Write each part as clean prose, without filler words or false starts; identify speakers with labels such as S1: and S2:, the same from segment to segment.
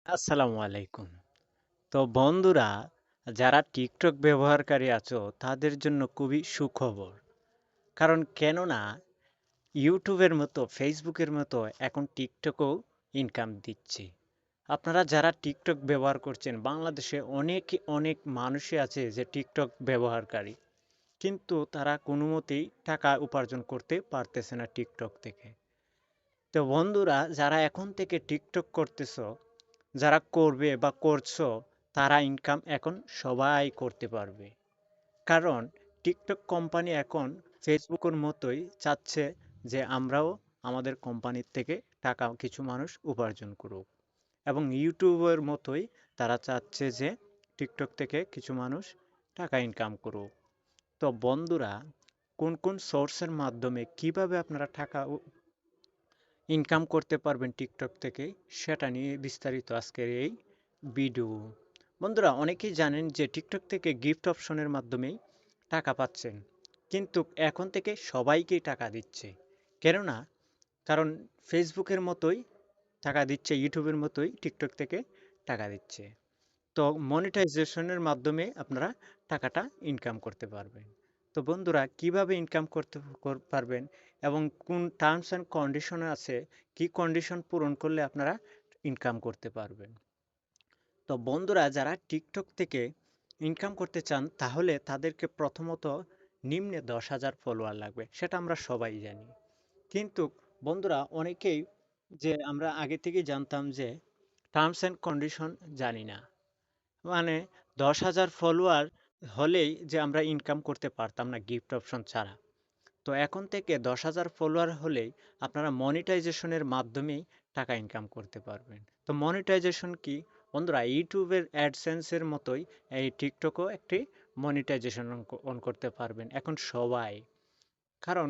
S1: আসসালামু আলাইকুম। তো বন্ধুরা, যারা টিকটক ব্যবহারকারী আছো তাদের জন্য খুবই সুখবর। কারণ কেননা ইউটিউবের মতো ফেসবুকের মতো এখন টিকটকও ইনকাম দিচ্ছে। আপনারা যারা টিকটক ব্যবহার করছেন, বাংলাদেশে অনেক অনেক মানুষই আছে যে টিকটক ব্যবহারকারী, কিন্তু তারা কোনো মতেই টাকা উপার্জন করতে পারতেছে না টিকটক থেকে। তো বন্ধুরা, যারা এখন থেকে টিকটক করতেছো, যারা করবে বা করছো, তারা ইনকাম এখন সবাই করতে পারবে। কারণ টিকটক কোম্পানি এখন ফেসবুকের মতোই চাচ্ছে যে আমরাও আমাদের কোম্পানির থেকে টাকা কিছু মানুষ উপার্জন করুক, এবং ইউটিউবের মতোই তারা চাচ্ছে যে টিকটক থেকে কিছু মানুষ টাকা ইনকাম করুক। তো বন্ধুরা, কোন কোন সোর্সের মাধ্যমে কিভাবে আপনারা টাকা ইনকাম করতে পারবেন টিকটক থেকে, সেটা নিয়ে বিস্তারিত আজকের এই ভিডিও। বন্ধুরা, অনেকেই জানেন যে টিকটক থেকে গিফট অপশনের মাধ্যমেই টাকা পাচ্ছেন, কিন্তু এখন থেকে সবাইকেই টাকা দিচ্ছে। কেননা কারণ ফেসবুকের মতোই টাকা দিচ্ছে, ইউটিউবের মতোই টিকটক থেকে টাকা দিচ্ছে। তো মনিটাইজেশনের মাধ্যমে আপনারা টাকাটা ইনকাম করতে পারবেন। তো বন্ধুরা, কিভাবে ইনকাম করতে পারবেন এবং কোন টার্মস অ্যান্ড কন্ডিশন আছে, কি কন্ডিশন পূরণ করলে আপনারা ইনকাম করতে পারবেন। তো বন্ধুরা, যারা টিকটক থেকে ইনকাম করতে চান তাহলে তাদেরকে প্রথমত নিম্নে 10,000 ফলোয়ার লাগবে, সেটা আমরা সবাই জানি। কিন্তু বন্ধুরা, অনেকেই যে আমরা আগে থেকেই জানতাম যে টার্মস অ্যান্ড কন্ডিশন জানি না, মানে 10,000 ফলোয়ার হলেই যে আমরা ইনকাম করতে পারতাম না গিফট অপশন ছাড়া। তো এখন থেকে 10,000 ফলোয়ার হলেই আপনারা মনিটাইজেশনের মাধ্যমেই টাকা ইনকাম করতে পারবেন। তো মনিটাইজেশন কি? বন্ধুরা, ইউটিউবের অ্যাডসেন্সের মতোই এই টিকটকও একটি মনিটাইজেশন অন করতে পারবেন এখন সবাই। কারণ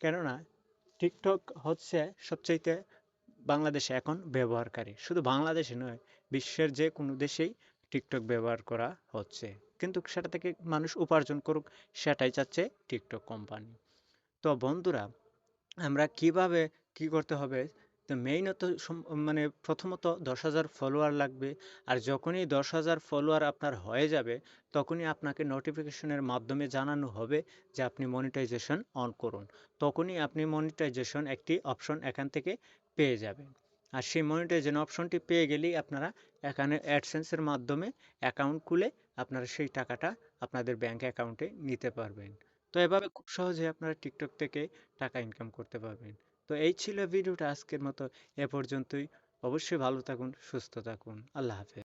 S1: কেননা টিকটক হচ্ছে সবচাইতে বাংলাদেশে এখন ব্যবহারকারী, শুধু বাংলাদেশে নয়, বিশ্বের যে কোনো দেশেই টিকটক ব্যবহার করা হচ্ছে। কিন্তু সেটা থেকে মানুষ উপার্জন করুক, সেটাই চাচ্ছে টিকটক কোম্পানি। তো বন্ধুরা, আমরা কিভাবে কি করতে হবে? তো মেইনত মানে প্রথমত 10,000 ফলোয়ার লাগবে। আর যখনই 10,000 ফলোয়ার আপনার হয়ে যাবে, তখনই আপনাকে নোটিফিকেশনের মাধ্যমে জানানো হবে যে আপনি মনিটাইজেশন অন করুন। তখনই আপনি মনিটাইজেশন একটি অপশন এখান থেকে পেয়ে যাবেন। আর সেই মনিটাইজেশন অপশনটি পেয়ে গেলেই আপনারা এখানে অ্যাডসেন্সের মাধ্যমে অ্যাকাউন্ট খুলে আপনারা সেই টাকাটা আপনাদের ব্যাংক অ্যাকাউন্টে নিতে পারবেন। তো এভাবে খুব সহজে আপনারা টিকটক থেকে টাকা ইনকাম করতে পারবেন। তো এই ছিল ভিডিওটা আজকের মতো এ পর্যন্তই। অবশ্যই ভালো থাকুন, সুস্থ থাকুন। আল্লাহ হাফেজ।